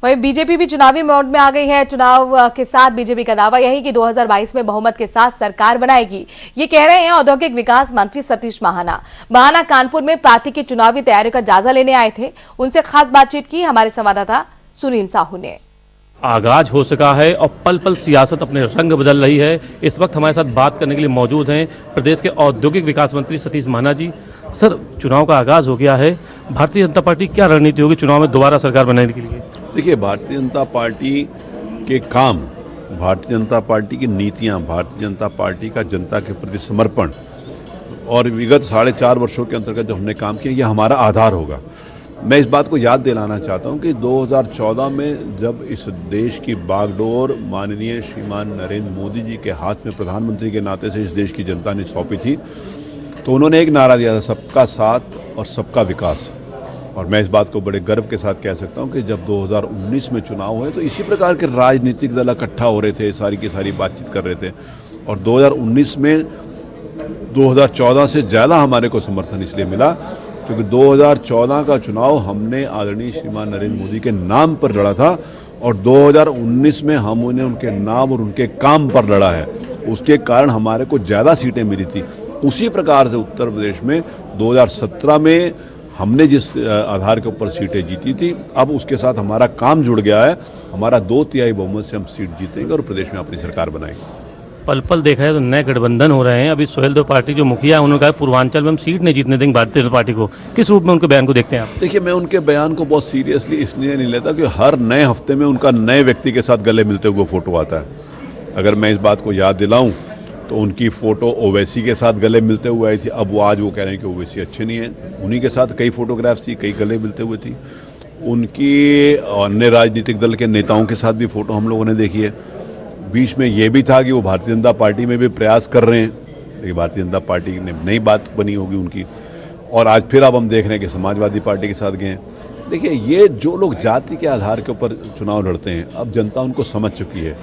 वहीं बीजेपी भी चुनावी मोड में आ गई है। चुनाव के साथ बीजेपी का दावा यही कि 2022 में बहुमत के साथ सरकार बनाएगी। ये कह रहे हैं औद्योगिक विकास मंत्री सतीश महाना कानपुर में पार्टी की चुनावी तैयारियों का जायजा लेने आए थे। उनसे खास बातचीत की हमारे संवाददाता सुनील साहू ने। आगाज हो सका है और पल पल सियासत अपने रंग बदल रही है। इस वक्त हमारे साथ बात करने के लिए मौजूद हैं प्रदेश के औद्योगिक विकास मंत्री सतीश महाना जी। सर, चुनाव का आगाज हो गया है, भारतीय जनता पार्टी क्या रणनीति होगी चुनाव में दोबारा सरकार बनाने के लिए? देखिए, भारतीय जनता पार्टी के काम, भारतीय जनता पार्टी की नीतियां, भारतीय जनता पार्टी का जनता के प्रति समर्पण और विगत 4.5 वर्षों के अंतर्गत जो हमने काम किया, यह हमारा आधार होगा। मैं इस बात को याद दिलाना चाहता हूं कि 2014 में जब इस देश की बागडोर माननीय श्रीमान नरेंद्र मोदी जी के हाथ में प्रधानमंत्री के नाते से इस देश की जनता ने सौंपी थी, तो उन्होंने एक नारा दिया था, सबका साथ और सबका विकास। और मैं इस बात को बड़े गर्व के साथ कह सकता हूं कि जब 2019 में चुनाव हुए तो इसी प्रकार के राजनीतिक दल इकट्ठा हो रहे थे, सारी की सारी बातचीत कर रहे थे। और 2019 में 2014 से ज़्यादा हमारे को समर्थन इसलिए मिला क्योंकि 2014 का चुनाव हमने आदरणीय श्रीमान नरेंद्र मोदी के नाम पर लड़ा था और 2019 में हमने उनके नाम और उनके काम पर लड़ा है। उसके कारण हमारे को ज़्यादा सीटें मिली थी। उसी प्रकार से उत्तर प्रदेश में 2017 में हमने जिस आधार के ऊपर सीटें जीती थी, अब उसके साथ हमारा काम जुड़ गया है। हमारा 2/3 बहुमत से हम सीट जीतेंगे और प्रदेश में अपनी सरकार बनाएंगे। पल पल देखा है तो नए गठबंधन हो रहे हैं। अभी सुहेलदेव पार्टी जो मुखिया है उन्होंने कहा पूर्वांचल में हम सीट नहीं जीतने देंगे भारतीय जनता पार्टी को। किस रूप में उनके बयान को देखते हैं आप? देखिए, मैं उनके बयान को बहुत सीरियसली इसलिए नहीं लेता कि हर नए हफ्ते में उनका नए व्यक्ति के साथ गले मिलते हुए फोटो आता है। अगर मैं इस बात को याद दिलाऊं तो उनकी फ़ोटो ओवैसी के साथ गले मिलते हुए आई थी। अब वो आज वो कह रहे हैं कि ओवैसी अच्छे नहीं हैं। उन्हीं के साथ कई फोटोग्राफ्स थी, कई गले मिलते हुए थी। उनकी अन्य राजनीतिक दल के नेताओं के साथ भी फ़ोटो हम लोगों ने देखी है। बीच में ये भी था कि वो भारतीय जनता पार्टी में भी प्रयास कर रहे हैं, लेकिन भारतीय जनता पार्टी ने नई बात बनी होगी उनकी। और आज फिर अब हम देख रहे हैं कि समाजवादी पार्टी के साथ गए हैं। देखिए, ये जो लोग जाति के आधार के ऊपर चुनाव लड़ते हैं, अब जनता उनको समझ चुकी है।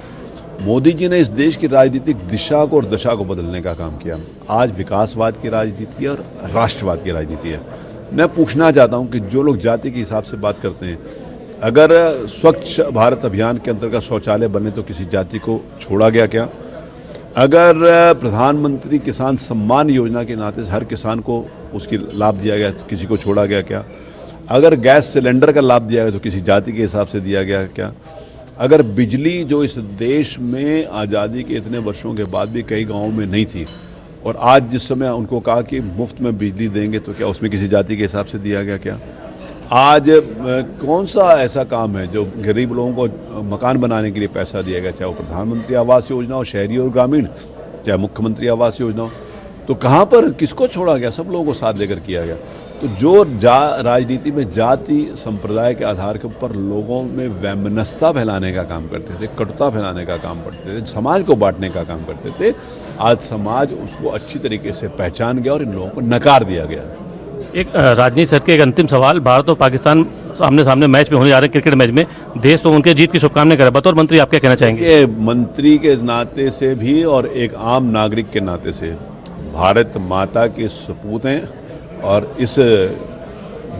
मोदी जी ने इस देश की राजनीतिक दिशा को और दशा को बदलने का काम किया। आज विकासवाद की राजनीति है और राष्ट्रवाद की राजनीति है। मैं पूछना चाहता हूं कि जो लोग जाति के हिसाब से बात करते हैं, अगर स्वच्छ भारत अभियान के अंतर्गत शौचालय बने तो किसी जाति को छोड़ा गया क्या? अगर प्रधानमंत्री किसान सम्मान योजना के नाते हर किसान को उसकी लाभ दिया गया तो किसी को छोड़ा गया क्या? अगर गैस सिलेंडर का लाभ दिया गया तो किसी जाति के हिसाब से दिया गया क्या? अगर बिजली जो इस देश में आज़ादी के इतने वर्षों के बाद भी कई गाँवों में नहीं थी और आज जिस समय उनको कहा कि मुफ्त में बिजली देंगे, तो क्या उसमें किसी जाति के हिसाब से दिया गया क्या? आज कौन सा ऐसा काम है जो गरीब लोगों को मकान बनाने के लिए पैसा दिया गया, चाहे वो प्रधानमंत्री आवास योजना हो, शहरी और ग्रामीण, चाहे मुख्यमंत्री आवास योजना हो, तो कहाँ पर किसको छोड़ा गया? सब लोगों को साथ लेकर किया गया। तो जो राजनीति में जाति संप्रदाय के आधार के ऊपर लोगों में वैमनस्यता फैलाने का काम करते थे, कटुता फैलाने का काम करते थे, समाज को बांटने का काम करते थे, आज समाज उसको अच्छी तरीके से पहचान गया और इन लोगों को नकार दिया गया। एक राजनीति सर के एक अंतिम सवाल, भारत और पाकिस्तान आमने सामने मैच में होने जा रहे हैं, क्रिकेट मैच में, देश तो उनके जीत की शुभकामनाएं करे। बतौर मंत्री आप क्या कहना चाहेंगे? ये मंत्री के नाते से भी और एक आम नागरिक के नाते से भारत माता के सपूत हैं और इस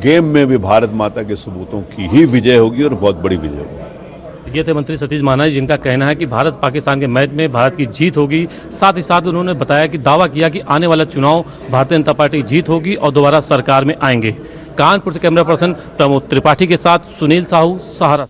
गेम में भी भारत माता के सपूतों की ही विजय होगी और बहुत बड़ी विजय होगी। ये थे मंत्री सतीश महाना जी, जिनका कहना है कि भारत पाकिस्तान के मैच में भारत की जीत होगी। साथ ही साथ उन्होंने बताया कि दावा किया कि आने वाला चुनाव भारतीय जनता पार्टी जीत होगी और दोबारा सरकार में आएंगे। कानपुर से कैमरा पर्सन प्रमोद त्रिपाठी के साथ सुनील साहू, सहारा।